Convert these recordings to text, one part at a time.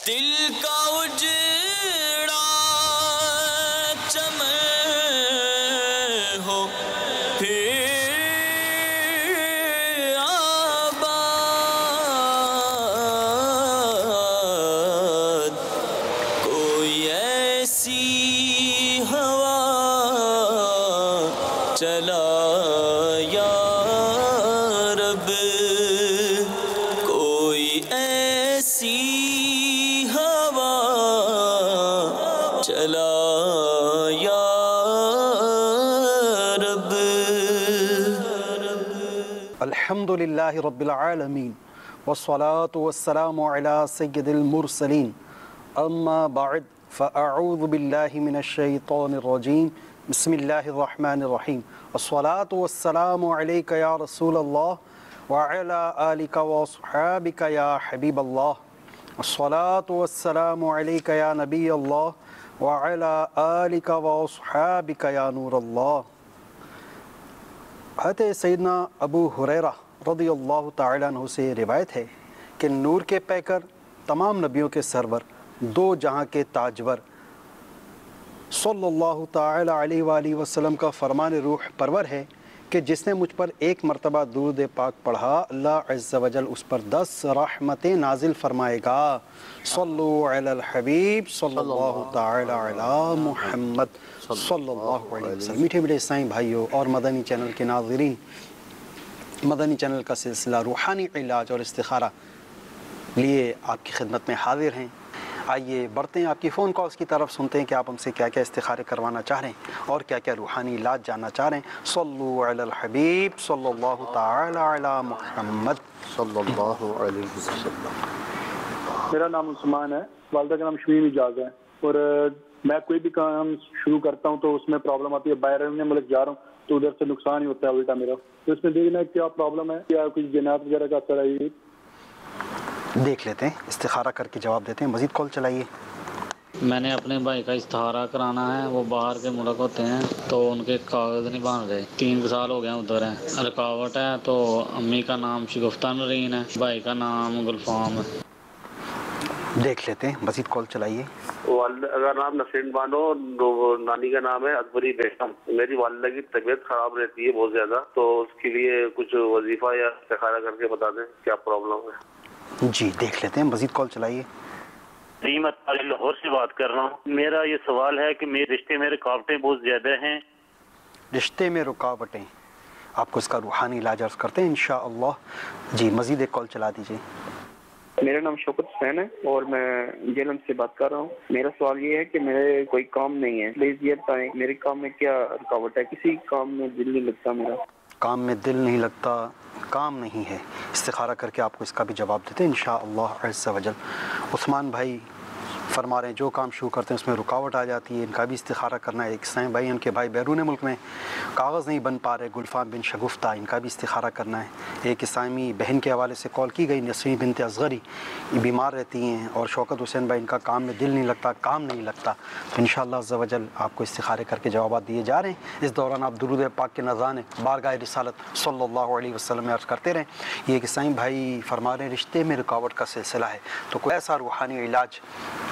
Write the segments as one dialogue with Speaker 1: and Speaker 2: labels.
Speaker 1: دل کا اجڑا چمن ہو پھر آباد، کوئی ایسی ہوا چلا یا رب، کوئی ایسی ہوا چلا یا رب۔
Speaker 2: الحمدللہ رب العالمین والصلاة والسلام علی سید المرسلین، اما بعد فاعوذ باللہ من الشیطان الرجیم، بسم اللہ الرحمن الرحیم، الصلاة والسلام علیک یا رسول اللہ وعلی آلک واصحابک یا حبیب اللہ، الصلاة والسلام علیک یا نبی اللہ وعلی آلک واصحابک یا نور اللہ۔ حضرت سیدنا ابو ہریرہ رضی اللہ تعالیٰ عنہ سے روایت ہے کہ نور کے پیکر، تمام نبیوں کے سرور، دو جہاں کے تاجور، صلی اللہ تعالیٰ علیہ وآلہ وسلم کا فرمان روح پرور ہے کہ جس نے مجھ پر ایک مرتبہ درود پاک پڑھا، اللہ عز و جل اس پر 10 رحمتیں نازل فرمائے گا۔ صلو علی الحبیب صلی اللہ تعالیٰ علی محمد صلی اللہ علیہ وسلم۔ میٹھے میٹھے اسلامی بھائیوں اور مدنی چینل کے ناظرین، مدنی چینل کا سلسلہ روحانی علاج اور استخارہ لیے آپ کی خدمت میں حاضر ہیں۔ آئیے بڑھتے ہیں آپ کی فون کالز کی طرف، سنتے ہیں کہ آپ ہم سے کیا کیا استخارے کروانا چاہ رہے ہیں اور کیا کیا روحانی علاج جاننا چاہ رہے ہیں۔ صلو علی الحبیب صلی اللہ تعالی علی محمد
Speaker 3: صلی اللہ علیہ وسلم۔
Speaker 4: میرا نام عثمان ہے، والدہ کا نام شمیم اجاز ہے، اور میں کوئی بھی کام شروع کرتا ہوں تو اس میں پرابلم آتی ہے۔ بیرون ملک جا رہا ہوں تو ادھر سے نقصان ہی ہوتا ہے الٹا میرا، تو اس میں دیکھنا ہے کیا پرابلم ہے، کیا کچھ جنات وغیرہ کا اثر ہے۔ یہ
Speaker 2: دیکھ لیتے ہیں، استخارہ کر کے جواب دیتے ہیں۔ مزید کال چلائیے۔
Speaker 5: میں نے اپنے بھائی کا استخارہ کرانا ہے، وہ باہر کے ملک ہوتے ہیں تو ان کے کاغذ نہیں بن رہے، 3 سال ہو گئے ہیں ادھر ہیں، رکاوٹ ہے۔ تو امی کا نام شگفتہ نرین ہے، بھائی کا نام گلفام ہے۔
Speaker 2: دیکھ لیتے ہیں، مزید کال چلائیے۔
Speaker 6: اگر نام نسرین بانو، نانی کا نام ہے اکبری بیگم۔ میری والدہ کی طبیعت خراب رہتی ہے بہت زیادہ، تو اس کے لیے کچھ وظیفہ یا استخارہ کر کے بتا دیں کیا پرابلم ہے۔
Speaker 2: جی دیکھ لیتے ہیں، مزید کال چلائیے۔
Speaker 7: میں لاہور سے بات کر رہا ہوں۔ میرا یہ سوال ہے کہ میرے رشتے میں رکاوٹیں بہت زیادہ ہیں۔
Speaker 2: رشتے میں رکاوٹیں، آپ کو اس کا روحانی علاج عرض کرتے ہیں انشاءاللہ۔ جی مزید ایک کال چلا دیجیے۔
Speaker 8: میرا نام شوکت حسین ہے اور میں جیلم سے بات کر رہا ہوں۔ میرا سوال یہ ہے کہ میرے کوئی کام نہیں ہے، پلیز یہ بتائیں میرے کام میں کیا رکاوٹ ہے، کسی کام میں دل نہیں لگتا میرا۔
Speaker 2: کام میں دل نہیں لگتا، کام نہیں ہے، استخارہ کر کے آپ کو اس کا بھی جواب دیتے ہیں انشاءاللہ عز و جل۔ عثمان بھائی فرما رہے ہیں جو کام شروع کرتے ہیں اس میں رکاوٹ آ جاتی ہے، ان کا بھی استخارہ کرنا ہے۔ ایک سائیں بھائی، ان کے بھائی بیرون ملک میں، کاغذ نہیں بن پا رہے، گلفام بن شگفتہ، ان کا بھی استخارہ کرنا ہے۔ ایک اسلامی بہن کے حوالے سے کال کی گئی، نسرین بنت اصغری، یہ بیمار رہتی ہیں، اور شوکت حسین بھائی ان کا کام میں دل نہیں لگتا، کام نہیں لگتا، تو انشاءاللہ عز و جل آپ کو استخارے کر کے جوابات دیے جا رہے ہیں۔ اس دوران آپ درود پاک کے نذرانے بارگاہ رسالت صلی اللہ علیہ وسلم میں عرض کرتے رہیں۔ یہ ایک اسلامی بھائی فرما رہے ہیں رشتے میں رکاوٹ کا سلسلہ ہے، تو کوئی ایسا روحانی علاج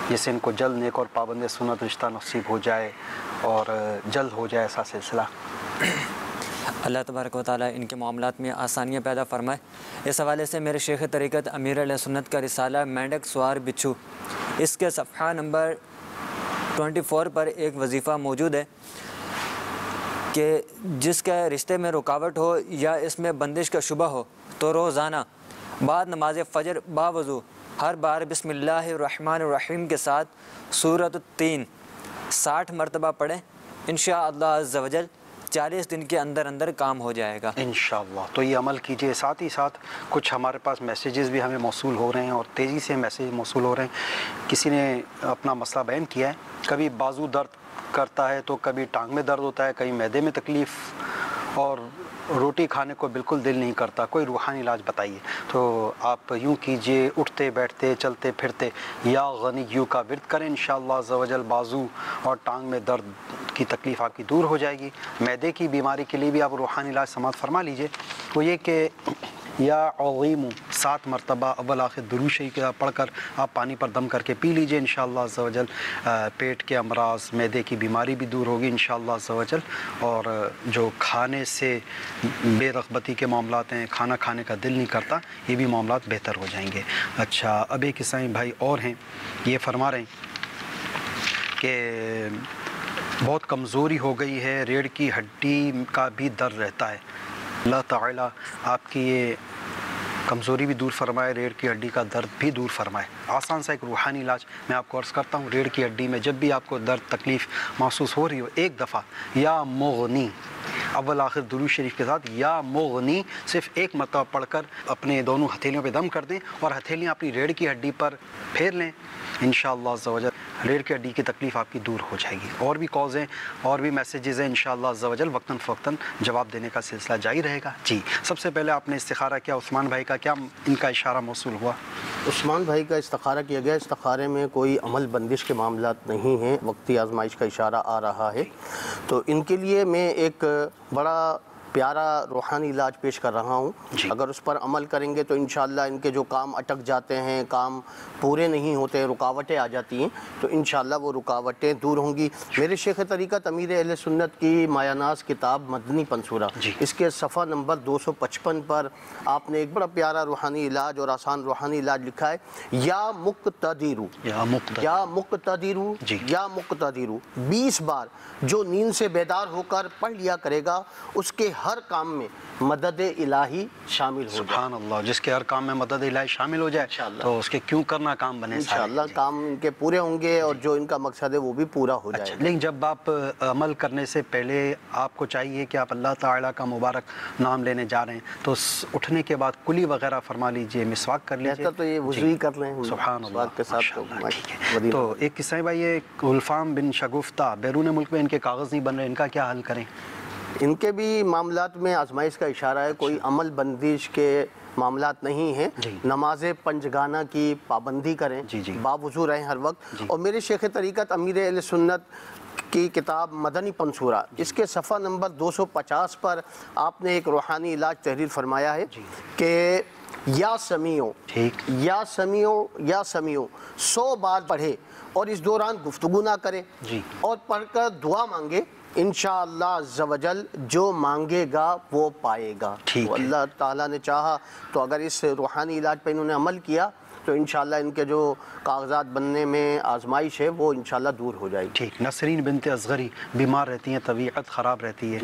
Speaker 2: جس سے ان کو جلد نیک اور پابند سنت رشتہ نصیب ہو جائے اور جلد ہو جائے ایسا سلسلہ۔
Speaker 9: اللہ تبارک و تعالیٰ ان کے معاملات میں آسانیاں پیدا فرمائے۔ اس حوالے سے میرے شیخ طریقت امیر علیہ سنت کا رسالہ مینڈک سوار بچھو، اس کے صفحہ نمبر 24 پر ایک وظیفہ موجود ہے کہ جس کے رشتے میں رکاوٹ ہو یا اس میں بندش کا شبہ ہو تو روزانہ بعد نماز فجر باوضو ہر بار بسم اللہ الرحمن الرحیم کے ساتھ سورۃ التین 60 مرتبہ پڑھیں، انشاءاللہ عز و جل 40 دن کے اندر اندر کام ہو جائے گا انشاءاللہ۔
Speaker 2: تو یہ عمل کیجئے۔ ساتھ ہی ساتھ کچھ ہمارے پاس میسیجز بھی ہمیں موصول ہو رہے ہیں اور تیزی سے میسیج موصول ہو رہے ہیں۔ کسی نے اپنا مسئلہ بیان کیا ہے، کبھی بازو درد کرتا ہے تو کبھی ٹانگ میں درد ہوتا ہے، کبھی معدے میں تکلیف، اور روٹی کھانے کو بالکل دل نہیں کرتا، کوئی روحانی علاج بتائیے۔ تو آپ یوں کیجئے، اٹھتے بیٹھتے چلتے پھرتے یا غنیوں کا ورد کریں، انشاءاللہ عز و جل بازو اور ٹانگ میں درد کی تکلیف آپ کی دور ہو جائے گی۔ معدے کی بیماری کے لیے بھی آپ روحانی علاج سماعت فرما لیجئے۔ وہ یہ کہ یا عظیم 7 مرتبہ اول آخر درود شریف کے پڑھ کر آپ پانی پر دم کر کے پی لیجئے، انشاءاللہ عز و جل پیٹ کے امراض، معدے کی بیماری بھی دور ہوگی انشاءاللہ عز و جل، اور جو کھانے سے بے رغبتی کے معاملات ہیں، کھانا کھانے کا دل نہیں کرتا، یہ بھی معاملات بہتر ہو جائیں گے۔ اچھا، اب ایک عیسائی بھائی اور ہیں، یہ فرما رہے ہیں کہ بہت کمزوری ہو گئی ہے، ریڑھ کی ہڈی کا بھی درد رہتا ہے، اللہ تعالیٰ آپ کی یہ کمزوری بھی دور فرمائے، ریڑھ کی ہڈی کا درد بھی دور فرمائے۔ آسان سا ایک روحانی علاج میں آپ کو عرض کرتا ہوں۔ ریڑھ کی ہڈی میں جب بھی آپ کو درد تکلیف محسوس ہو رہی ہو، ایک دفعہ یا مغنی اول آخر درود شریف کے ساتھ یا مغنی صرف ایک مرتبہ پڑھ کر اپنے دونوں ہتھیلیوں پہ دم کر دیں اور ہتھیلیاں اپنی ریڑھ کی ہڈی پر پھیر لیں، انشاءاللہ عز و جل ریڑھ کی ہڈی کی تکلیف آپ کی دور ہو جائے گی۔ اور بھی کالز ہیں اور بھی میسیجز ہیں، انشاءاللہ عز و جل وقتاً فوقتاً جواب دینے کا سلسلہ جاری رہے گا۔ جی، سب سے پہلے آپ نے استخارہ کیا عثمان بھائی کا، کیا ان کا اشارہ موصول ہوا؟
Speaker 3: عثمان بھائی کا استخارہ کیا گیا، استخارے میں کوئی عمل بندش کے معاملات نہیں ہیں، وقتی آزمائش کا اشارہ آ رہا ہے، تو ان کے لیے میں ایک بڑا پیارا روحانی علاج پیش کر رہا ہوں۔ اگر اس پر عمل کریں گے تو انشاءاللہ ان کے جو کام اٹک جاتے ہیں، کام پورے نہیں ہوتے، رکاوٹیں آ جاتی ہیں، تو انشاءاللہ وہ رکاوٹیں دور ہوں گی۔ میرے شیخ طریقت امیر اہل سنت کی مایہ ناز کتاب مدنی پنصورہ، اس کے صفحہ نمبر 255 پر آپ نے ایک بڑا پیارا روحانی علاج اور آسان روحانی علاج لکھا ہے، یا مقتدرو، یا مقتدرو، یا مقتدرو 20 بار جو نیند سے بیدار ہو کر پڑھ لیا کرے گا، اس کے ہر کام میں مدد الہی شامل ہو جائے۔
Speaker 2: سبحان اللہ، جس کے ہر کام میں مدد الہی شامل ہو جائے تو اس کے کیوں کرنا کام بنے،
Speaker 3: انشاءاللہ کام ان کے پورے ہوں گے اور جو ان کا مقصد ہے وہ بھی پورا ہو جائے گا۔
Speaker 2: لیکن جب آپ عمل کرنے سے پہلے آپ کو چاہیے کہ آپ اللہ تعالیٰ کا مبارک نام لینے جا رہے ہیں تو اٹھنے کے بعد کلی وغیرہ فرما لیجئے، مسواک کر لیجئے،
Speaker 3: تو یہ وضو ہی کر لیں
Speaker 2: سبحان اللہ
Speaker 3: کے ساتھ۔
Speaker 2: تو ایک قصہ بھائی، یہ گلفام بن شگفتہ بیرون ملک میں ان کے کاغذ نہیں بن رہے، ان کا کیا حل کریں؟
Speaker 3: ان کے بھی معاملات میں آزمائش کا اشارہ ہے، کوئی عمل بندش کے معاملات نہیں ہیں، نماز پنجگانہ کی پابندی کریں، باوضو رہیں ہر وقت۔ اور میرے شیخ طریقت امیر اہل سنت کی کتاب مدنی پنصورہ، اس کے صفحہ نمبر 250 پر آپ نے ایک روحانی علاج تحریر فرمایا ہے کہ یا سمیعو، یا سمیعو، یا سمیعو 100 بار پڑھے اور اس دوران گفتگو نہ کرے اور پڑھ کر دعا مانگے، انشاءاللہ عز و جل جو مانگے گا وہ پائے گا۔ تو اللہ تعالیٰ نے چاہا تو اگر اس روحانی علاج پہ انہوں نے عمل کیا تو انشاءاللہ ان کے جو کاغذات بننے میں آزمائش ہے وہ انشاءاللہ دور ہو جائے گی۔
Speaker 2: ٹھیک، نسرین بنت اصغری بیمار رہتی ہیں، طبیعت خراب رہتی ہے،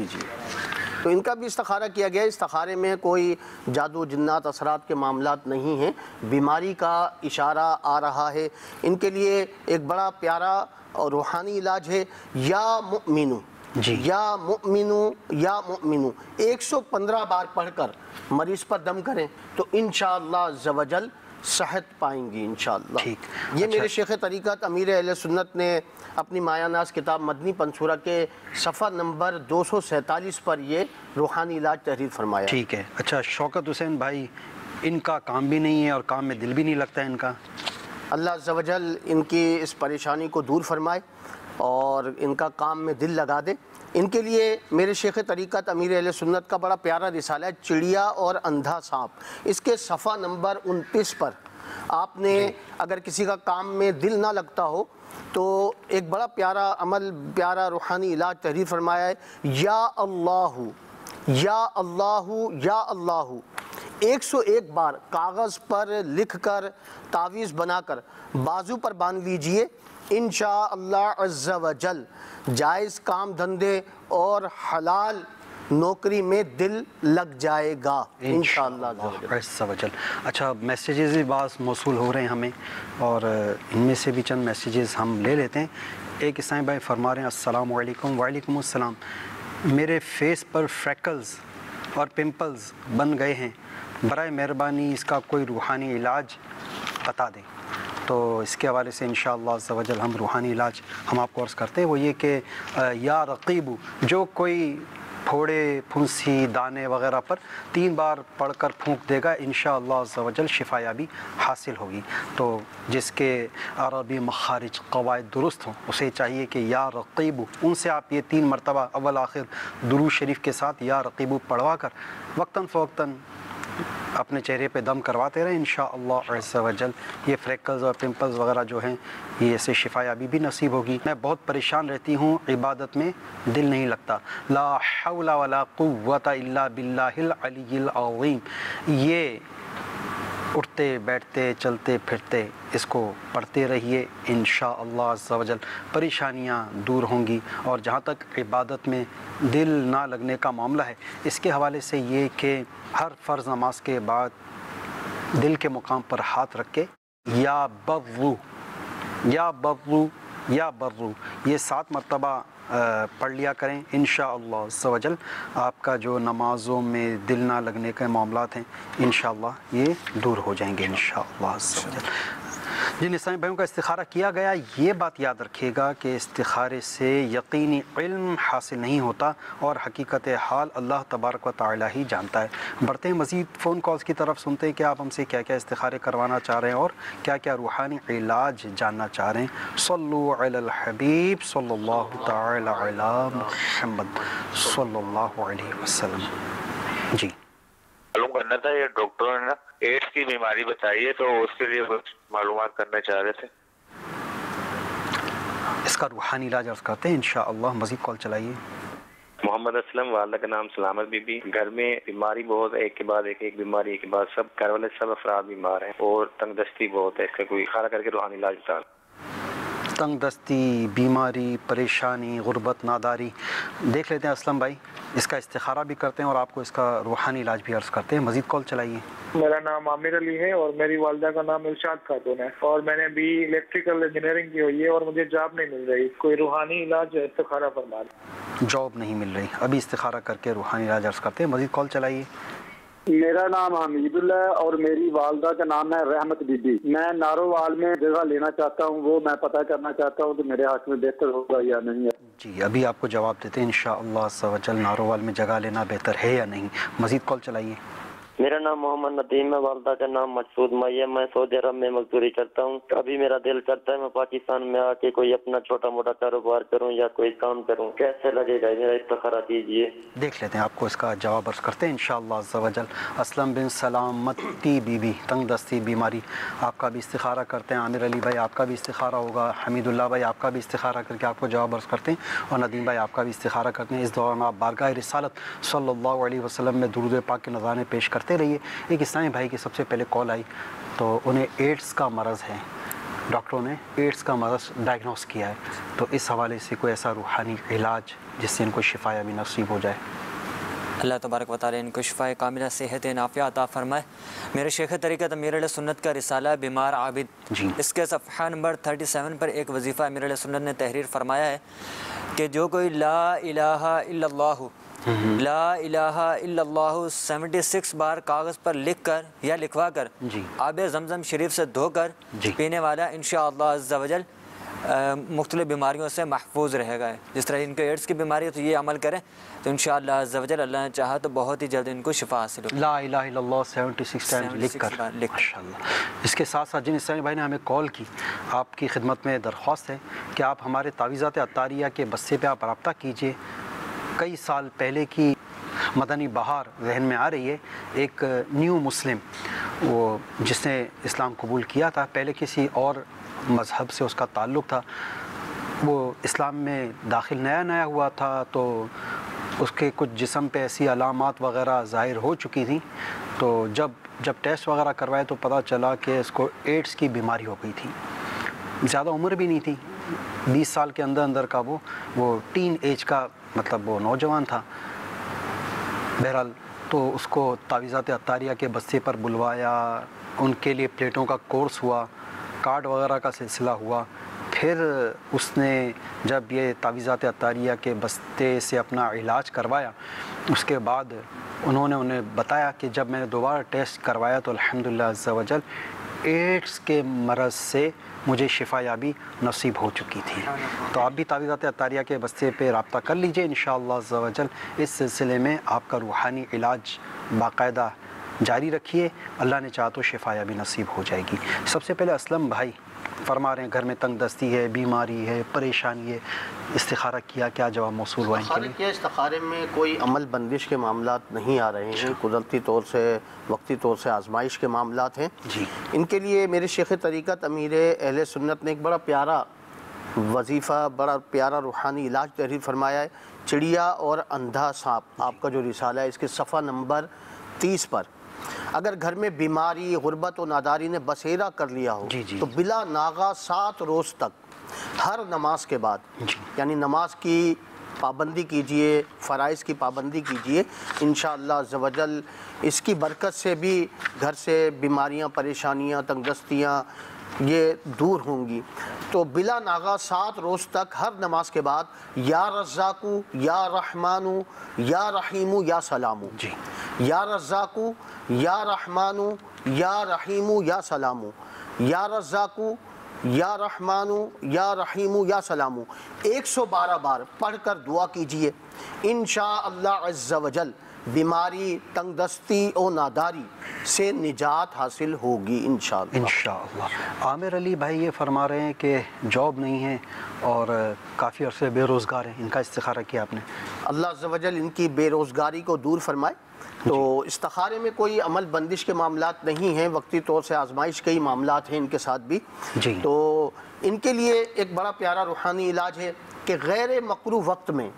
Speaker 3: تو ان کا بھی استخارہ کیا گیا۔ استخارے میں کوئی جادو جنات اثرات کے معاملات نہیں ہیں، بیماری کا اشارہ آ رہا ہے۔ ان کے لیے ایک بڑا پیارا اور روحانی علاج ہے، یا مؤمنو، یا مؤمنو، یا مؤمنو 115 بار پڑھ کر مریض پر دم کریں تو انشاءاللہ عز و جل صحت پائیں گی انشاءاللہ۔ یہ میرے شیخ طریقت امیر اہل سنت نے اپنی مایہ ناز کتاب مدنی پنصورہ کے صفحہ نمبر 247 پر یہ روحانی علاج تحریر فرمایا۔
Speaker 2: ٹھیک ہے۔ اچھا، شوکت حسین بھائی، ان کا کام بھی نہیں ہے اور کام میں دل بھی نہیں لگتا ہے ان کا،
Speaker 3: اللہ عز و جل ان کی اس پریشانی کو دور فرمائے اور ان کا کام میں دل لگا دے۔ ان کے لیے میرے شیخ طریقت امیر اہل سنت کا بڑا پیارا رسالہ ہے، چڑیا اور اندھا سانپ، اس کے صفحہ نمبر 29 پر آپ نے اگر کسی کا کام میں دل نہ لگتا ہو تو ایک بڑا پیارا عمل، پیارا روحانی علاج تحریر فرمایا ہے، یا اللہ، یا اللہ، یا اللہ 101 بار کاغذ پر لکھ کر تعویذ بنا کر بازو پر باندھ لیجئے، انشاءاللہ عز و جل جائز کام دھندے اور حلال نوکری میں دل لگ جائے گا انشاءاللہ
Speaker 2: عز و جل۔ اچھا، میسیجز بھی بعض موصول ہو رہے ہیں ہمیں اور ان میں سے بھی چند میسیجز ہم لے لیتے ہیں۔ ایک عیسائی بھائی فرما رہے ہیں، السلام علیکم۔ وعلیکم السلام، میرے فیس پر فریکلز اور پمپلز بن گئے ہیں، برائے مہربانی اس کا کوئی روحانی علاج بتا دیں۔ تو اس کے حوالے سے انشاءاللہ عز و جل ہم روحانی علاج ہم آپ کو عرض کرتے ہیں، وہ یہ کہ یا رقیب، جو کوئی پھوڑے، پھنسی، دانے وغیرہ پر 3 بار پڑھ کر پھونک دے گا، انشاءاللہ عز و جل شفا یابی حاصل ہوگی۔ تو جس کے عربی مخارج قواعد درست ہوں اسے چاہیے کہ یا رقیب، ان سے آپ یہ 3 مرتبہ اول آخر درود شریف کے ساتھ یا رقیب پڑھوا کر وقتاً فوقتاً اپنے چہرے پہ دم کرواتے رہیں انشاءاللہ عز و جل یہ فریکلز اور پمپلز وغیرہ جو ہیں یہ سے شفا یابی بھی نصیب ہوگی۔ میں بہت پریشان رہتی ہوں، عبادت میں دل نہیں لگتا، لا حول ولا قوت الا باللہ العلی العظیم، یہ اٹھتے بیٹھتے چلتے پھرتے اس کو پڑھتے رہیے انشاءاللہ عز و جل پریشانیاں دور ہوں گی۔ اور جہاں تک عبادت میں دل نہ لگنے کا معاملہ ہے، اس کے حوالے سے یہ کہ ہر فرض نماز کے بعد دل کے مقام پر ہاتھ رکھ کے یا برو یا برو یا برو یہ 7 مرتبہ پڑھ لیا کریں انشاءاللہ عز و جل، آپ کا جو نمازوں میں دل نہ لگنے کے معاملات ہیں انشاءاللہ یہ دور ہو جائیں گے انشاءاللہ عز و جل۔ جن اسلامی بھائیوں کا استخارہ کیا گیا، یہ بات یاد رکھیے گا کہ استخارے سے یقینی علم حاصل نہیں ہوتا اور حقیقت حال اللہ تبارک و تعالی ہی جانتا ہے۔ بڑھتے ہیں مزید فون کالز کی طرف، سنتے ہیں کہ آپ ہم سے کیا کیا استخارے کروانا چاہ رہے ہیں اور کیا کیا روحانی علاج جاننا چاہ رہے ہیں۔ صلو علی الحبیب صلی اللہ تعالی علی محمد صلی اللہ علیہ وسلم۔ جی
Speaker 10: معلوم کرنا تھا، یہ ڈاکٹروں نے نا ایڈس کی بیماری بتائی ہے تو اس کے لیے کچھ معلومات کرنا چاہ رہے تھے۔
Speaker 2: اس کا روحانی علاج عرض کرتے ہیں انشاءاللہ، مزید کال چلائیے۔
Speaker 11: محمد اسلم، والدہ کا نام سلامت بی بی۔ گھر میں بیماری بہت ہے، ایک کے بعد ایک بیماری، ایک کے بعد سب گھر والے سب افراد بیمار ہیں اور تنگ دستی بہت ہے، اس کا کوئی خارہ کر کے روحانی علاج بتا۔
Speaker 2: تنگ دستی، بیماری، پریشانی، غربت، ناداری، دیکھ لیتے ہیں اسلم بھائی، اس کا استخارہ بھی کرتے ہیں اور آپ کو اس کا روحانی علاج بھی عرض کرتے ہیں۔ مزید کال چلائیے۔
Speaker 12: میرا نام عامر علی ہے اور میری والدہ کا نام ارشاد خاتون ہے اور میں نے بھی الیکٹریکل انجینئرنگ کی ہوئی ہے اور مجھے جاب نہیں مل رہی، کوئی روحانی علاج استخارہ فرما دیں۔
Speaker 2: جاب نہیں مل رہی، ابھی استخارہ کر کے روحانی علاج عرض کرتے ہیں۔ مزید کال چلائیے۔
Speaker 13: میرا نام حمید اللہ ہے اور میری والدہ کا نام ہے رحمت بی بی۔ میں نارووال میں جگہ لینا چاہتا ہوں، وہ میں پتہ کرنا چاہتا ہوں کہ میرے حق میں بہتر ہوگا یا نہیں ہے۔
Speaker 2: جی ابھی آپ کو جواب دیتے ہیں انشاءاللہ عز و جل، نارووال میں جگہ لینا بہتر ہے یا نہیں۔ مزید کال چلائیے۔
Speaker 14: میرا نام محمد ندیم ہے، والدہ کا نام مقصود مئی ہے، میں سعودی عرب میں مزدوری کرتا ہوں۔ ابھی میرا دل کرتا ہے میں پاکستان میں آ کے کوئی اپنا چھوٹا موٹا کاروبار کروں یا کوئی کام کروں، کیسے لگے گا؟ میرا استخارہ کیجیے۔
Speaker 2: دیکھ لیتے ہیں، آپ کو اس کا جواب عرض کرتے ہیں انشاءاللہ عز و جل۔ اسلم بن سلامتی بی بی، تنگ دستی بیماری، آپ کا بھی استخارہ کرتے ہیں۔ عامر علی بھائی آپ کا بھی استخارہ ہوگا، حمید اللہ بھائی آپ کا بھی استخارہ کر کے آپ کو جواب عرض کرتے ہیں، اور ندیم بھائی آپ کا بھی استخارہ کرتے ہیں۔ اس دوران آپ بارگاہ رسالت صلی اللہ علیہ وسلم میں درود پاک کے نذرانے پیش کرتے رہیے۔ ایک اسلامی بھائی کی سب سے پہلے کال آئی تو انہیں ایڈس کا مرض ہے، ڈاکٹروں نے ایڈس کا مرض ڈائگنوز کیا ہے، تو اس حوالے سے کوئی ایسا روحانی علاج جس سے ان کو شفا یابی نصیب ہو جائے۔
Speaker 9: اللہ تبارک و تعالی ان کو شفا کاملہ صحت نافعہ عطا فرمائے۔ میرے شیخ طریقت امیر علیہ سنت کا رسالہ بیمار عابد، اس کے صفحہ نمبر 37 پر ایک وظیفہ امیر علیہ سنت نے تحریر فرمایا ہے کہ جو کوئی لا الہ الا اللہ لا الہ الا اللہ 76 بار کاغذ پر لکھ کر یا لکھوا کر آب زمزم شریف سے دھو کر پینے والا انشاءاللہ عز و جل مختلف بیماریوں سے محفوظ رہے گا۔ جس طرح ان کو ایڈس کی بیماری ہے تو یہ عمل کریں تو انشاءاللہ عز و جل اللہ نے چاہا تو بہت ہی جلد ان کو شفا حاصل ہو۔
Speaker 2: لا الہ الا اللہ 76 ٹائم لکھ کر ماشاءاللہ۔ اس کے ساتھ ساتھ جن اسلامی بھائی نے ہمیں کال کی، آپ کی خدمت میں درخواست ہے کہ آپ ہمارے تعویذات عطاریہ کے بستے پہ آپ رابطہ کیجئے۔ کئی سال پہلے کی مدنی بہار ذہن میں آ رہی ہے، ایک نیو مسلم وہ جس نے اسلام قبول کیا تھا، پہلے کسی اور مذہب سے اس کا تعلق تھا، وہ اسلام میں داخل نیا ہوا تھا تو اس کے کچھ جسم پہ ایسی علامات وغیرہ ظاہر ہو چکی تھیں، تو جب ٹیسٹ وغیرہ کروائے تو پتہ چلا کہ اس کو ایڈس کی بیماری ہو گئی تھی۔ زیادہ عمر بھی نہیں تھی، 20 سال کے اندر کا وہ ٹین ایج کا مطلب وہ نوجوان تھا۔ بہرحال تو اس کو تعویذات عطاریہ کے بستے پر بلوایا، ان کے لیے پلیٹوں کا کورس ہوا، کارڈ وغیرہ کا سلسلہ ہوا، پھر اس نے جب یہ تعویذات عطاریہ کے بستے سے اپنا علاج کروایا، اس کے بعد انہیں بتایا کہ جب میں نے دوبارہ ٹیسٹ کروایا تو الحمدللہ عز و جل ایڈس کے مرض سے مجھے شفا یابی نصیب ہو چکی تھی۔ تو آپ بھی تعویذات عطاریہ کے بستے پہ رابطہ کر لیجئے انشاءاللہ عز و جل۔ اس سلسلے میں آپ کا روحانی علاج باقاعدہ جاری رکھیے، اللہ نے چاہا تو شفا یابی نصیب ہو جائے گی۔ سب سے پہلے اسلم بھائی فرما رہے ہیں گھر میں تنگ دستی ہے، بیماری ہے، پریشانی ہے، استخارہ کیا، کیا جواب موصول ہوا ان کے لیے؟
Speaker 3: استخارے میں کوئی عمل بندش کے معاملات نہیں آ رہے ہیں، قدرتی طور سے وقتی طور سے آزمائش کے معاملات ہیں
Speaker 2: جی۔
Speaker 3: ان کے لیے میرے شیخ طریقت امیر اہل سنت نے ایک بڑا پیارا وظیفہ، بڑا پیارا روحانی علاج تحریر فرمایا ہے، چڑیا اور اندھا سانپ، آپ کا جو رسالہ ہے اس کے صفحہ نمبر 30 پر، اگر گھر میں بیماری، غربت و ناداری نے بسیرا کر لیا ہو تو بلا ناغہ 7 روز تک ہر نماز کے بعد، یعنی نماز کی پابندی کیجئے، فرائض کی پابندی کیجئے، انشاءاللہ عز و جل اس کی برکت سے بھی گھر سے بیماریاں، پریشانیاں، تنگ دستیاں یہ دور ہوں گی۔ تو بلا ناغہ 7 روز تک ہر نماز کے بعد یا رزاقو، یا رحمانو، یا رحیمو، یا سلامو، یا رزاقو، یا رحمانو، یا رحیمو، یا سلامو، یا رزاقو، یا رحمانو، یا رحیمو، یا سلامو 112 بار پڑھ کر دعا کیجئے، انشاءاللہ عز و جل بیماری، تنگ دستی اور ناداری سے نجات حاصل ہوگی انشاءاللہ۔
Speaker 2: عامر علی بھائی یہ فرما رہے ہیں کہ جاب نہیں ہے اور کافی عرصے بے روزگار ہیں، ان کا استخارہ کیا آپ نے؟
Speaker 3: اللہ عز و جل ان کی بے روزگاری کو دور فرمائے۔ تو استخارے میں کوئی عمل بندش کے معاملات نہیں ہیں، وقتی طور سے آزمائش کے ہی معاملات ہیں ان کے ساتھ بھی۔ تو ان کے لیے ایک بڑا پیارا روحانی علاج ہے کہ غیر مکروہ وقت میں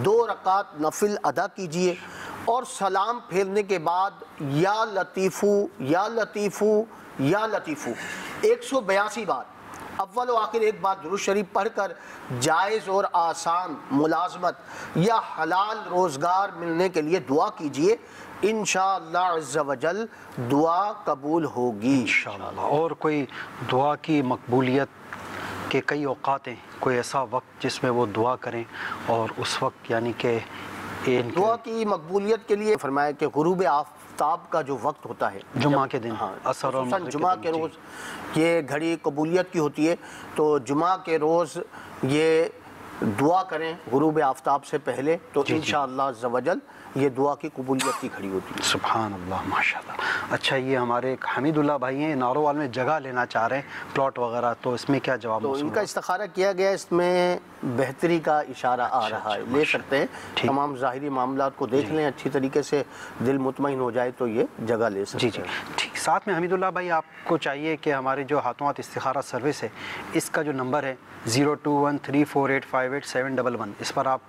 Speaker 3: 2 رکعت نفل ادا کیجئے اور سلام پھیرنے کے بعد یا لطیفو، یا لطیفو، یا لطیفو 182 بار اول و آخر ایک بار درود شریف پڑھ کر جائز اور آسان ملازمت یا حلال روزگار ملنے کے لیے دعا کیجئے، انشاءاللہ عز و جل دعا قبول ہوگی انشاءاللہ۔
Speaker 2: اور کوئی دعا کی مقبولیت کے کئی اوقات ہیں، کوئی ایسا وقت جس میں وہ دعا کریں اور اس وقت یعنی کہ
Speaker 3: دعا کی مقبولیت کے لیے فرمایا کہ غروب آفتاب کا جو وقت ہوتا ہے
Speaker 2: جمعہ کے دن،
Speaker 3: اثر اور جمعہ کے روز یہ گھڑی قبولیت کی ہوتی ہے، تو جمعہ کے روز یہ دعا کریں غروب آفتاب سے پہلے، تو انشاءاللہ عز و جل یہ دعا کی قبولیت کی کھڑی ہوتی ہے۔
Speaker 2: سبحان اللہ، ماشاءاللہ۔ اچھا، یہ ہمارے ایک حمید اللہ بھائی ہیں، نارووال میں جگہ لینا چاہ رہے ہیں، پلاٹ وغیرہ، تو اس میں کیا جواب؟
Speaker 3: تو ان کا استخارہ کیا گیا، اس میں بہتری کا اشارہ آ رہا ہے، لے سکتے ہیں، تمام ظاہری معاملات کو دیکھ لیں اچھی طریقے سے، دل مطمئن ہو جائے تو یہ جگہ لے سکتے ہیں۔
Speaker 2: ٹھیک۔ ساتھ میں حمید اللہ بھائی آپ کو چاہیے کہ ہمارے جو ہاتھوں ہاتھ استخارہ سروس ہے، اس کا جو نمبر ہے 0213485871، اس پر آپ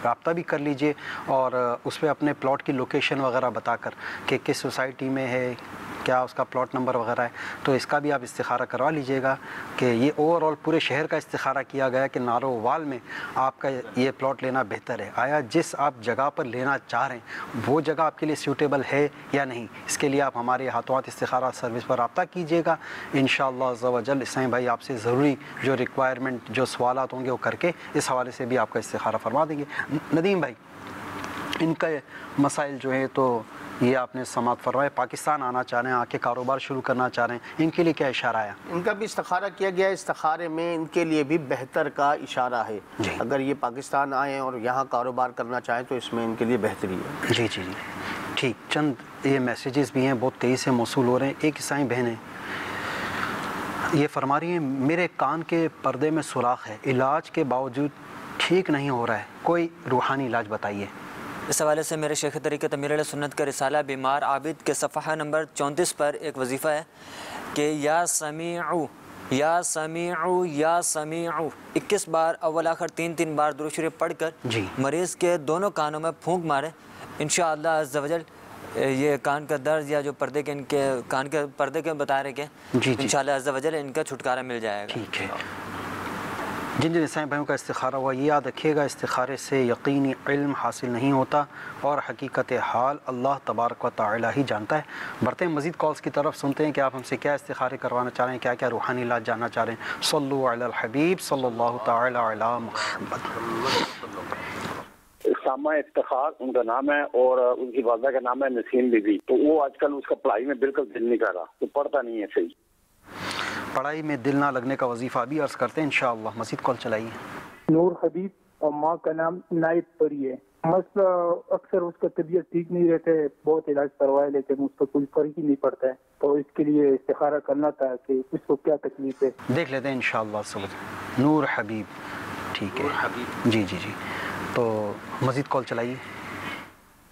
Speaker 2: رابطہ بھی کر لیجئے اور اس پہ اپنے پلاٹ کی لوکیشن وغیرہ بتا کر کہ کس سوسائٹی میں ہے، کیا اس کا پلاٹ نمبر وغیرہ ہے، تو اس کا بھی آپ استخارہ کروا لیجئے گا کہ یہ اوور آل پورے شہر کا استخارہ کیا گیا کہ نارووال میں آپ کا یہ پلاٹ لینا بہتر ہے، آیا جس آپ جگہ پر لینا چاہ رہے ہیں وہ جگہ آپ کے لیے سیوٹیبل ہے یا نہیں، اس کے لیے آپ ہمارے ہاتھوں ہاتھ استخارہ سروس پر رابطہ کیجئے گا، انشاءاللہ عز و جل اسماعیل بھائی آپ سے ضروری جو ریکوائرمنٹ، جو سوالات ہوں گے وہ کر کے اس حوالے سے بھی آپ کا استخارہ فرما دیں گے۔ ندیم بھائی، ان کا مسائل جو ہیں تو یہ آپ نے سماعت فرمائے، پاکستان آنا چاہ رہے ہیں، آ کے کاروبار شروع کرنا چاہ رہے ہیں، ان کے لیے کیا اشارہ آیا؟
Speaker 3: ان کا بھی استخارہ کیا گیا، استخارے میں ان کے لیے بھی بہتر کا اشارہ ہے، اگر یہ پاکستان آئیں اور یہاں کاروبار کرنا چاہیں تو اس میں ان کے لیے بہتری ہے۔
Speaker 2: جی ٹھیک۔ چند یہ میسیجز بھی ہیں، بہت تیزی سے موصول ہو رہے ہیں۔ ایک عیسائی بہن ہے، یہ فرما رہی ہیں میرے کان کے پردے میں سوراخ ہے، علاج کے باوجود ٹھیک نہیں ہو رہا ہے، کوئی روحانی علاج بتائیے۔
Speaker 9: اس حوالے سے میرے شیخ طریقت امیر علیہ سنت کا رسالہ بیمار عابد کے صفحہ نمبر 34 پر ایک وظیفہ ہے کہ یا سمیعو، یا سمیعو، یا سمیعو 21 بار اول آخر 3 بار درود شریف پڑھ کر مریض کے دونوں کانوں میں پھونک مارے، انشاءاللہ عز و جل یہ کان کا درد یا جو پردے کے ان کے کان کے پردے کے بتا رہے کہ انشاءاللہ عز و جل ان کا چھٹکارا مل جائے گا۔
Speaker 2: ٹھیک ہے۔ جن عیسائی بھائیوں کا استخارہ ہوا، یہ یاد رکھیے گا استخارے سے یقینی علم حاصل نہیں ہوتا اور حقیقت حال اللہ تبارک و تعالی ہی جانتا ہے۔ بڑھتے ہیں مزید کالز کی طرف، سنتے ہیں کہ آپ ہم سے کیا استخارے کروانا چاہ رہے ہیں، کیا کیا روحانی علاج جاننا چاہ رہے ہیں۔ صلو علی الحبیب صلی اللہ تعالی علی محمد۔
Speaker 13: سامہ افتخار ان کا نام ہے اور ان کی والدہ کا نام ہے نسیم بی بی، تو وہ آج کل اس کا پڑھائی میں بالکل دل نہیں کر رہا، تو پڑھتا نہیں ہے صحیح۔
Speaker 2: پڑھائی میں دل نہ لگنے کا وظیفہ بھی عرض کرتے ہیں انشاءاللہ۔ مزید کال چلائیے۔
Speaker 15: نور حبیب
Speaker 12: اور ماں کا نام نائب پری ہے. مسئلہ اکثر اس کا طبیعت ٹھیک نہیں رہتا ہے, بہت علاج کروایا لیکن اس کو کوئی فرق ہی نہیں پڑتا ہے, تو اس کے لیے استخارہ کرنا تھا کہ اس کو کیا تکلیف ہے.
Speaker 2: دیکھ لیتے ہیں انشاءاللہ. نور حبیب, ٹھیک ہے جی جی جی. تو مزید کال چلائیے.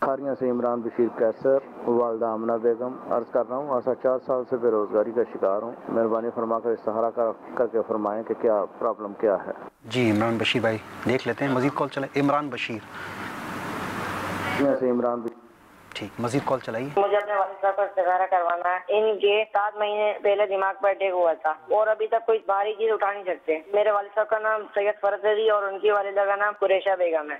Speaker 15: کھاریاں سے عمران بشیر قیصر, والدہ آمنہ بیگم. عرض کر رہا ہوں آسا 4 سال سے بے روزگاری کا شکار ہوں, مہربانی فرما کر استخارہ کر کے فرمائیں کہ کیا پرابلم کیا ہے.
Speaker 2: جی عمران بشیر بھائی دیکھ لیتے ہیں, مزید کال چلائیں. عمران بشیر
Speaker 15: سے عمران بشیر,
Speaker 2: ٹھیک, مزید کال چلائیے.
Speaker 16: مجھے اپنے والد صاحب کا استخارہ کروانا ہے. ان کے 7 مہینے پہلے دماغ پر اٹیک ہوا تھا اور ابھی تک کوئی بھاری چیز اٹھا نہیں سکتے. میرے والد صاحب کا نام سید فرد علی اور ان کی والدہ کا نام قریشہ بیگم ہے.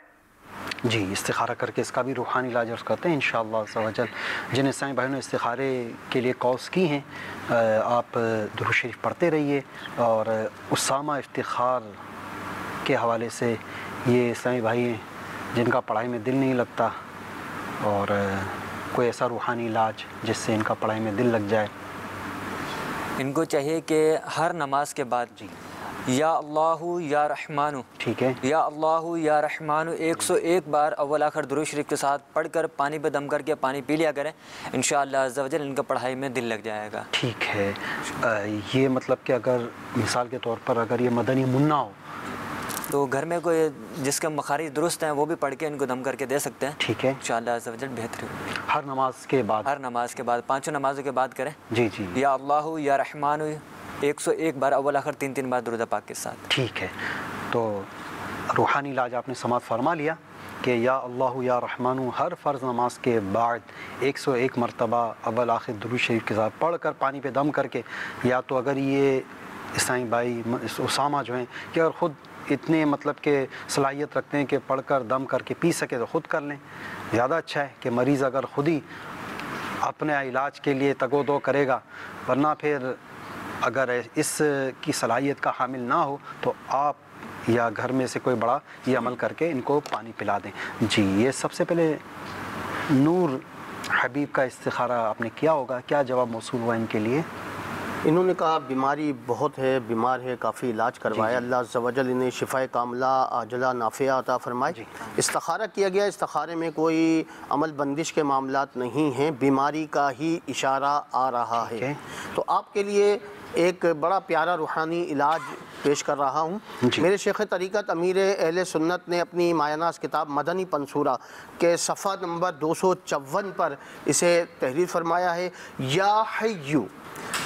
Speaker 2: جی استخارہ کر کے اس کا بھی روحانی علاج عرض کرتے ہیں انشاءاللہ عز و جل. جن اسلامی بھائیوں نے استخارے کے لیے کالز کی ہیں, آپ درود شریف پڑھتے رہیے. اور اسامہ افتخار کے حوالے سے یہ اسلامی بھائی ہیں جن کا پڑھائی میں دل نہیں لگتا, اور کوئی ایسا روحانی علاج جس سے ان کا پڑھائی میں دل لگ جائے.
Speaker 9: ان کو چاہیے کہ ہر نماز کے بعد جی یا اللہ یا رحمانو,
Speaker 2: ٹھیک ہے,
Speaker 9: یا اللہ یا رحمانو 101 بار اول آخر درود شریف کے ساتھ پڑھ کر پانی پہ دم کر کے پانی پی لیا کریں. انشاءاللہ عز و جل ان کا پڑھائی میں دل لگ جائے گا.
Speaker 2: ٹھیک ہے. یہ مطلب کہ اگر مثال کے طور پر اگر یہ مدنی منا ہو
Speaker 9: تو گھر میں کوئی جس کے مخارج درست ہیں وہ بھی پڑھ کے ان کو دم کر کے دے سکتے ہیں.
Speaker 2: ٹھیک ہے,
Speaker 9: انشاءاللہ عز و جل بہتر ہوگی.
Speaker 2: ہر نماز کے بعد,
Speaker 9: ہر نماز کے بعد 5 نمازوں کے بعد کریں.
Speaker 2: جی جی,
Speaker 9: یا اللہ یا رحمانو 101 بار اول آخر 3 بار درود پاک کے ساتھ.
Speaker 2: ٹھیک ہے. تو روحانی علاج آپ نے سماعت فرما لیا کہ یا اللہ یا رحمانو ہر فرض نماز کے بعد 101 مرتبہ اول آخر درود شریف کے ساتھ پڑھ کر پانی پہ دم کر کے, یا تو اگر یہ اسلامی بھائی اسامہ جو ہیں کہ اگر خود اتنے مطلب کہ صلاحیت رکھتے ہیں کہ پڑھ کر دم کر کے پی سکے تو خود کر لیں, زیادہ اچھا ہے کہ مریض اگر خود ہی اپنے علاج کے لیے تگ و دو کرے گا, ورنہ پھر اگر اس کی صلاحیت کا حامل نہ ہو تو آپ یا گھر میں سے کوئی بڑا یہ عمل کر کے ان کو پانی پلا دیں. جی, یہ سب سے پہلے نور حبیب کا استخارہ آپ نے کیا ہوگا, کیا جواب موصول ہوا ان کے لیے؟
Speaker 3: انہوں نے کہا بیماری بہت ہے, بیمار ہے, کافی علاج کروایا. اللہ عز و جل انہیں شفائے کاملہ عاجلہ نافعہ عطا فرمائے. استخارہ کیا گیا, استخارے میں کوئی عمل بندش کے معاملات نہیں ہیں, بیماری کا ہی اشارہ آ رہا ہے. تو آپ کے لیے ایک بڑا پیارا روحانی علاج پیش کر رہا ہوں. میرے شیخ طریقت امیر اہل سنت نے اپنی مایہ ناز کتاب مدنی پنصورہ کے صفحہ نمبر 254 پر اسے تحریر فرمایا ہے. یا حیو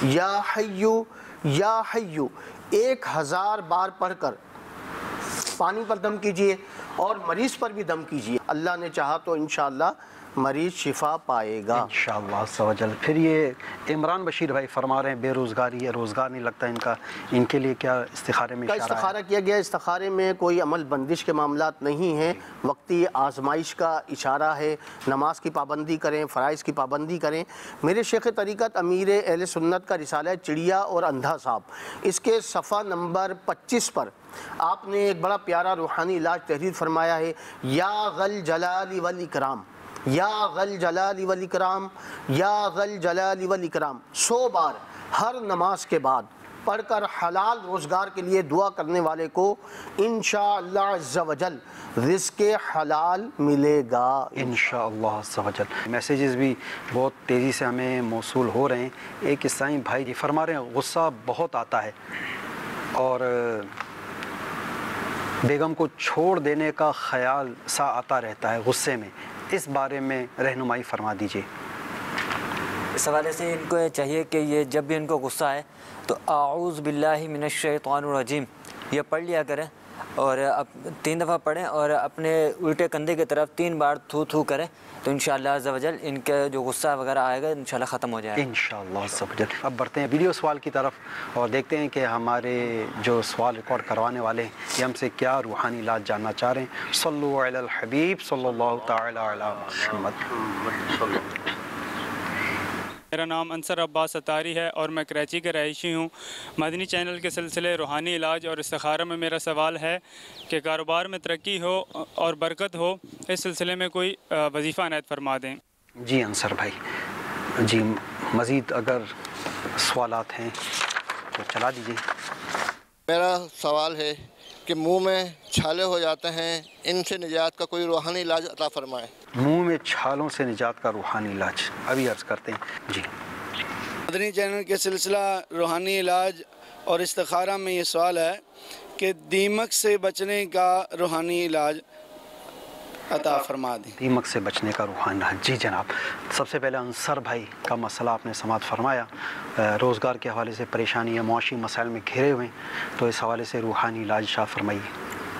Speaker 3: یا حیو یا حیو 1000 بار پڑھ کر پانی پر دم کیجئے اور مریض پر بھی دم کیجئے. اللہ نے چاہا تو انشاءاللہ مریض شفا پائے گا
Speaker 2: انشاءاللہ عز و جل. پھر یہ عمران بشیر بھائی فرما رہے ہیں بے روزگاری ہے, روزگار نہیں لگتا ان کا, ان کے لیے کیا استخارے میں اشارہ ہے؟
Speaker 3: استخارہ کیا گیا. استخارے میں کوئی عمل بندش کے معاملات نہیں ہیں, وقتی آزمائش کا اشارہ ہے. نماز کی پابندی کریں, فرائض کی پابندی کریں. میرے شیخ طریقت امیر اہل سنت کا رسالہ چڑیا اور اندھا صاحب, اس کے صفحہ نمبر 25 پر آپ نے ایک بڑا پیارا روحانی علاج تحریر فرمایا ہے. یا غل جلال والاکرام, یا غل جلال والاکرام, یا غل جلال والاکرام 100 بار ہر نماز کے بعد پڑھ کر حلال روزگار کے لیے دعا کرنے والے کو انشاءاللہ عز و جل رزق حلال ملے گا
Speaker 2: انشاءاللہ عز و جل. میسیجز بھی بہت تیزی سے ہمیں موصول ہو رہے ہیں. ایک اسلامی بھائی جی فرما رہے ہیں غصہ بہت آتا ہے اور بیگم کو چھوڑ دینے کا خیال سا آتا رہتا ہے غصے میں, اس بارے میں رہنمائی فرما دیجیے.
Speaker 9: اس حوالے سے ان کو چاہیے کہ یہ جب بھی ان کو غصہ آئے تو اعوذ باللہ من الشیطان الرجیم یہ پڑھ لیا کریں, اور 3 دفعہ پڑھیں اور اپنے الٹے کندھے کی طرف 3 بار تھو تھو کریں, تو انشاءاللہ عز و جل ان کا جو غصہ وغیرہ آئے گا انشاءاللہ ختم ہو جائے گا
Speaker 2: انشاءاللہ عز و جل. اب بڑھتے ہیں ویڈیو سوال کی طرف اور دیکھتے ہیں کہ ہمارے جو سوال ریکارڈ کروانے والے ہیں یہ ہم سے کیا روحانی علاج جاننا چاہ رہے ہیں. صلو علی الحبیب صلی اللہ تعالی علی محمد.
Speaker 17: میرا نام انصر عباس ستاری ہے اور میں کراچی کا رہائشی ہوں. مدنی چینل کے سلسلے روحانی علاج اور استخارہ میں میرا سوال ہے کہ کاروبار میں ترقی ہو اور برکت ہو, اس سلسلے میں کوئی وظیفہ عنایت فرما دیں.
Speaker 2: جی انصر بھائی, جی مزید اگر سوالات ہیں تو چلا دیجیے.
Speaker 18: میرا سوال ہے کہ منہ میں چھالے ہو جاتے ہیں، ان سے نجات کا کوئی روحانی علاج عطا فرمائے۔
Speaker 2: منہ میں چھالوں سے نجات کا روحانی علاج ابھی عرض کرتے ہیں جی۔
Speaker 19: مدنی چینل کے سلسلہ روحانی علاج اور استخارہ میں یہ سوال ہے کہ دیمک سے بچنے کا روحانی علاج عطا فرما دیں۔
Speaker 2: دیمک سے بچنے کا روحانی علاج، جی جناب۔ سب سے پہلے انصر بھائی کا مسئلہ آپ نے سماعت فرمایا، روزگار کے حوالے سے پریشانی یا معاشی مسائل میں گھرے ہوئے ہیں، تو اس حوالے سے روحانی علاج شاہ فرمائیے۔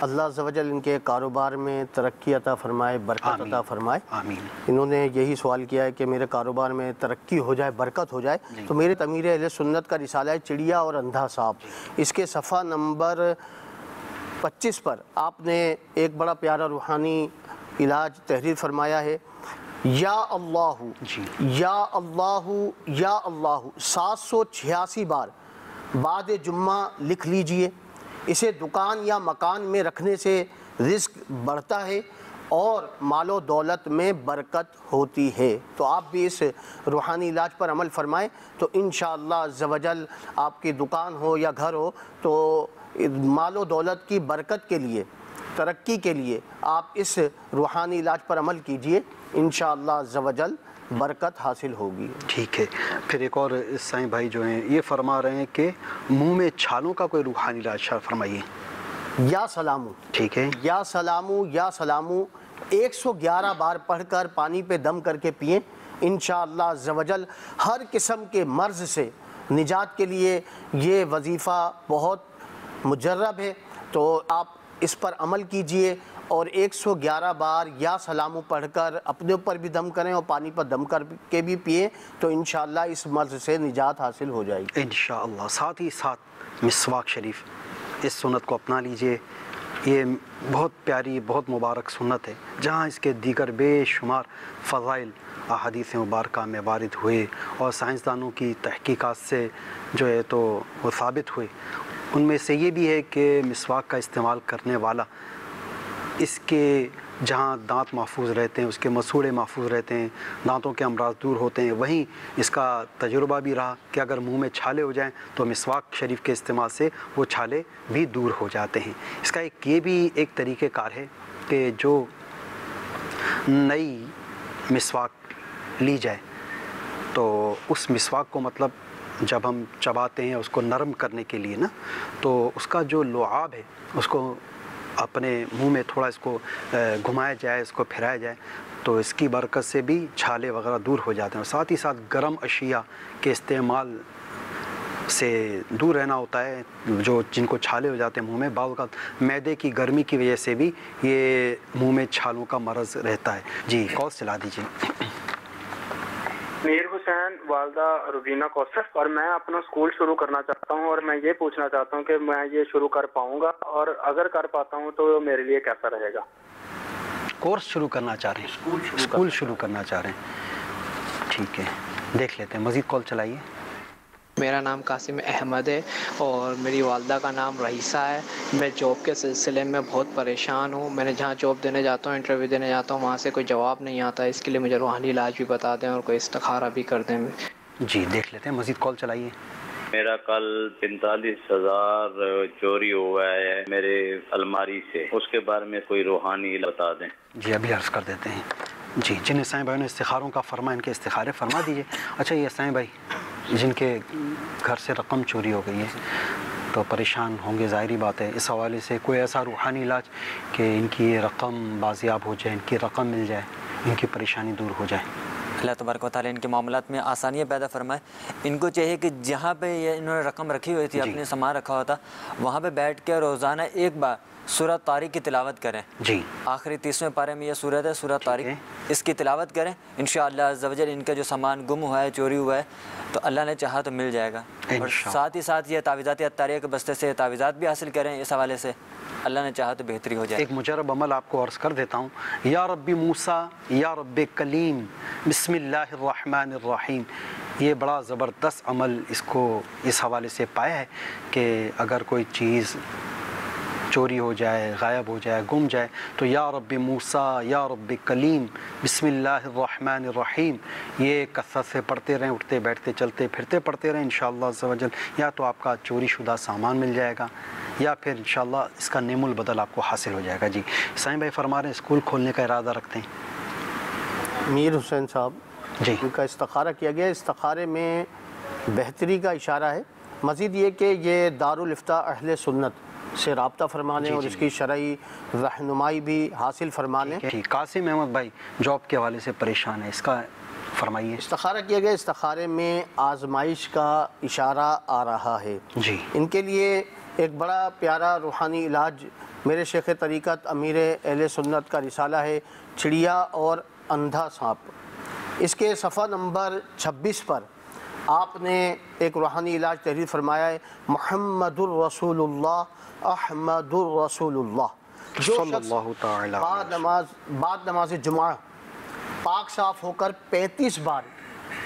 Speaker 3: اللہ عز و جل ان کے کاروبار میں ترقی عطا فرمائے، برکت عطا فرمائے۔
Speaker 2: آمین۔
Speaker 3: انہوں نے یہی سوال کیا ہے کہ میرے کاروبار میں ترقی ہو جائے، برکت ہو جائے۔ تو میرے امیر اہل سنت کا رسالہ ہے چڑیا اور اندھا صاحب، اس کے صفحہ نمبر 25 پر آپ نے ایک بڑا پیارا روحانی علاج تحریر فرمایا ہے۔ یا اللہ یا اللہ یا اللہ 786 بار بعد جمعہ لکھ لیجئے۔ اسے دکان یا مکان میں رکھنے سے رزق بڑھتا ہے اور مال و دولت میں برکت ہوتی ہے۔ تو آپ بھی اس روحانی علاج پر عمل فرمائیں تو انشاءاللہ عز و جل آپ کی دکان ہو یا گھر ہو تو مال و دولت کی برکت کے لیے، ترقی کے لیے آپ اس روحانی علاج پر عمل کیجئے، انشاءاللہ عز و جل برکت حاصل ہوگی۔
Speaker 2: ٹھیک ہے۔ پھر ایک اور سائیں بھائی جو ہیں یہ فرما رہے ہیں کہ منہ میں چھالوں کا کوئی روحانی علاج شاہ فرمائیے۔
Speaker 3: یا سلامو،
Speaker 2: ٹھیک ہے،
Speaker 3: یا سلامو یا سلامو 111 بار پڑھ کر پانی پہ دم کر کے پئیں، انشاءاللہ عز و جل ہر قسم کے مرض سے نجات کے لیے یہ وظیفہ بہت مجرب ہے۔ تو آپ اس پر عمل کیجئے اور 111 بار یا سلامو پڑھ کر اپنے اوپر بھی دم کریں اور پانی پر دم کر کے بھی پئیں تو انشاءاللہ اس مرض سے نجات حاصل ہو جائے گی
Speaker 2: انشاءاللہ۔ ساتھ ہی ساتھ مسواک شریف، اس سنت کو اپنا لیجئے، یہ بہت پیاری بہت مبارک سنت ہے، جہاں اس کے دیگر بے شمار فضائل احادیث مبارکہ میں وارد ہوئے اور سائنسدانوں کی تحقیقات سے جو ہے تو وہ ثابت ہوئے۔ ان میں سے یہ بھی ہے کہ مسواک کا استعمال کرنے والا اس کے جہاں دانت محفوظ رہتے ہیں، اس کے مسوڑے محفوظ رہتے ہیں، دانتوں کے امراض دور ہوتے ہیں، وہیں اس کا تجربہ بھی رہا کہ اگر منہ میں چھالے ہو جائیں تو مسواک شریف کے استعمال سے وہ چھالے بھی دور ہو جاتے ہیں۔ اس کا یہ بھی ایک طریقہ کار ہے کہ جو نئی مسواک لی جائے تو اس مسواک کو مطلب جب ہم چباتے ہیں اس کو نرم کرنے کے لیے نا، تو اس کا جو لعاب ہے اس کو اپنے منہ میں تھوڑا اس کو گھمایا جائے، اس کو پھرایا جائے تو اس کی برکت سے بھی چھالے وغیرہ دور ہو جاتے ہیں۔ اور ساتھ ہی ساتھ گرم اشیاء کے استعمال سے دور رہنا ہوتا ہے، جو جن کو چھالے ہو جاتے ہیں منہ میں، بعض اوقات معدے کی گرمی کی وجہ سے بھی یہ منہ میں چھالوں کا مرض رہتا ہے۔ جی کال چلا دیجیے۔
Speaker 20: میر حسین، والدہ روبینہ کوثر، اور میں اپنا اسکول شروع کرنا چاہتا ہوں اور میں یہ پوچھنا چاہتا ہوں کہ میں یہ شروع کر پاؤں گا، اور اگر کر پاتا ہوں تو میرے لیے کیسا رہے گا؟
Speaker 2: کورس شروع کرنا چاہ رہے ہیں، اسکول شروع کرنا چاہ رہے ہیں، ٹھیک ہے، دیکھ لیتے ہیں، مزید کال چلائیے۔
Speaker 21: میرا نام قاسم احمد ہے اور میری والدہ کا نام رئیسہ ہے۔ میں جاب کے سلسلے میں بہت پریشان ہوں، میں نے جہاں جاب دینے جاتا ہوں، انٹرویو دینے جاتا ہوں، وہاں سے کوئی جواب نہیں آتا، اس کے لیے مجھے روحانی علاج بھی بتا دیں اور کوئی استخارہ بھی کر دیں۔
Speaker 2: جی دیکھ لیتے ہیں، مزید کال چلائیے۔
Speaker 22: میرا کل 45,000 چوری ہوا ہے میرے الماری سے، اس کے بارے میں کوئی روحانی بتا دیں۔
Speaker 2: جی ابھی عرض کر دیتے ہیں۔ جی جن سائیں بھائی نے استخاروں کا فرما، ان کے استخارے فرما دیجیے۔ اچھا یہ سائیں بھائی جن کے گھر سے رقم چوری ہو گئی ہے تو پریشان ہوں گے، ظاہری بات ہے، اس حوالے سے کوئی ایسا روحانی علاج کہ ان کی یہ رقم بازیاب ہو جائے، ان کی رقم مل جائے، ان کی پریشانی دور ہو جائے۔
Speaker 9: اللہ تبارک و تعالیٰ ان کے معاملات میں آسانیاں پیدا فرمائے۔ ان کو چاہیے کہ جہاں پہ یہ انہوں نے رقم رکھی ہوئی تھی، اپنے سامان رکھا ہوا تھا، وہاں پہ بیٹھ کے روزانہ ایک بار سورہ طارق کی تلاوت کریں۔
Speaker 2: جی
Speaker 9: آخری 30ویں پارے میں یہ سورت ہے، سورہ طارق، اس کی تلاوت کریں، انشاءاللہ عز و جل ان کا جو سامان گم ہوا ہے، چوری ہوا ہے، تو اللہ نے چاہا تو مل جائے گا۔ اور ساتھ ہی ساتھ یہ تعویذات عطاریہ کے بستے سے تعویذات بھی حاصل کریں، اس حوالے سے اللہ نے چاہا تو بہتری ہو جائے۔
Speaker 2: ایک مجرب عمل آپ کو عرض کر دیتا ہوں۔ یا رب موسیٰ یا رب کلیم بسم اللہ الرحمن الرحیم، یہ بڑا زبردست عمل اس کو اس حوالے سے پایا ہے کہ اگر کوئی چیز چوری ہو جائے، غائب ہو جائے، گم جائے تو یا رب موسیٰ یا رب کلیم بسم اللہ الرحمن الرحیم یہ کثرت سے پڑھتے رہیں، اٹھتے بیٹھتے چلتے پھرتے پڑھتے رہیں، انشاءاللہ عز و جل یا تو آپ کا چوری شدہ سامان مل جائے گا، یا پھر انشاءاللہ اس کا نعم البدل آپ کو حاصل ہو جائے گا. جی سائیں بھائی فرما رہے ہیں اسکول کھولنے کا ارادہ رکھتے ہیں.
Speaker 3: میر حسین صاحب
Speaker 2: جی
Speaker 3: ان کا استخارہ کیا گیا. استخارے میں بہتری کا اشارہ ہے. مزید یہ کہ یہ دارالافتاء اہل سنت سے رابطہ فرما لیں اور اس کی شرعی رہنمائی بھی حاصل فرما لیں.
Speaker 2: قاسم احمد بھائی جاب کے حوالے سے پریشان ہے, اس کا فرمائیے.
Speaker 3: استخارہ کیا گیا. استخارے میں آزمائش کا اشارہ آ رہا ہے.
Speaker 2: جی
Speaker 3: ان کے لیے ایک بڑا پیارا روحانی علاج میرے شیخ طریقت امیر اہل سنت کا رسالہ ہے چڑیا اور اندھا سانپ. اس کے صفحہ نمبر 26 پر آپ نے ایک روحانی علاج تحریر فرمایا ہے, محمد الرسول اللہ احمد الرسول اللہ. جو شخص بعد نماز جمعہ پاک صاف ہو کر 35 بار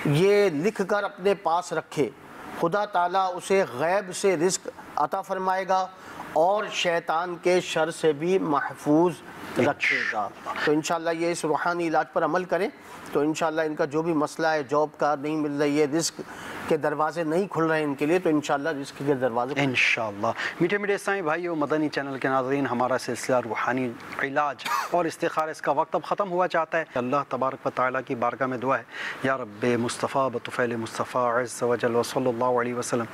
Speaker 3: یہ لکھ کر اپنے پاس رکھے, خدا تعالیٰ اسے غیب سے رزق عطا فرمائے گا اور شیطان کے شر سے بھی محفوظ رکھے گا. تو انشاءاللہ یہ اس روحانی علاج پر عمل کریں تو انشاءاللہ ان کا جو بھی مسئلہ ہے, جاب کا نہیں مل رہی ہے, رزق کے دروازے نہیں کھل رہے ہیں ان کے لیے, تو انشاءاللہ رزق کے دروازے
Speaker 2: انشاءاللہ. میٹھے میٹھے سائیں بھائیو, مدنی چینل کے ناظرین, ہمارا سلسلہ روحانی علاج اور استخارہ اس کا وقت اب ختم ہوا چاہتا ہے. اللہ تبارک و تعالیٰ کی بارگاہ میں دعا ہے, یا رب مصطفیٰ بطفیل مصطفیٰ عز و جل و صلی اللہ علیہ وسلم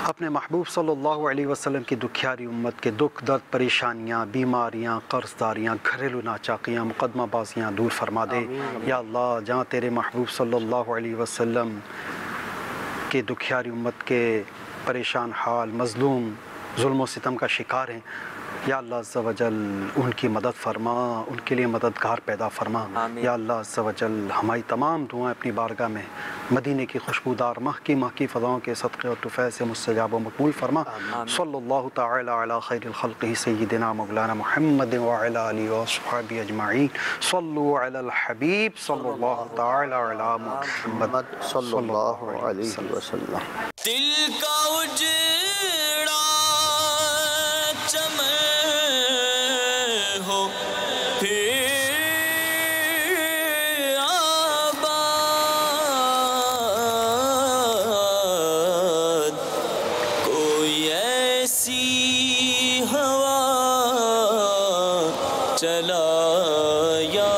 Speaker 2: اپنے محبوب صلی اللہ علیہ وسلم کی دکھیاری امت کے دکھ درد پریشانیاں بیماریاں قرض داریاں گھریلو ناچاقیاں مقدمہ بازیاں دور فرما دے. یا اللہ جہاں تیرے محبوب صلی اللہ علیہ وسلم کے دکھیاری امت کے پریشان حال مظلوم ظلم و ستم کا شکار ہیں, یا اللہ عز و جل ان کی مدد فرما, ان کے لیے مددگار پیدا فرما. یا اللہ عز و جل ہماری تمام دعائیں اپنی بارگاہ میں مدینے کی خوشبودار مہک کی فضاؤں کے صدقے اور طفیل سے مستجاب و مقبول فرما. صلی اللہ تعالی علی خیر الخلق سیدنا مولانا محمد وعلی آلہ وصحبہ اجمعین. صلوا علی الحبیب صلی اللہ تعالی علی محمد
Speaker 3: صلی اللہ علیہ وسلم.
Speaker 1: دل کا اجڑا چمن ہو پھر آباد, کوئی ایسی ہوا چلا یا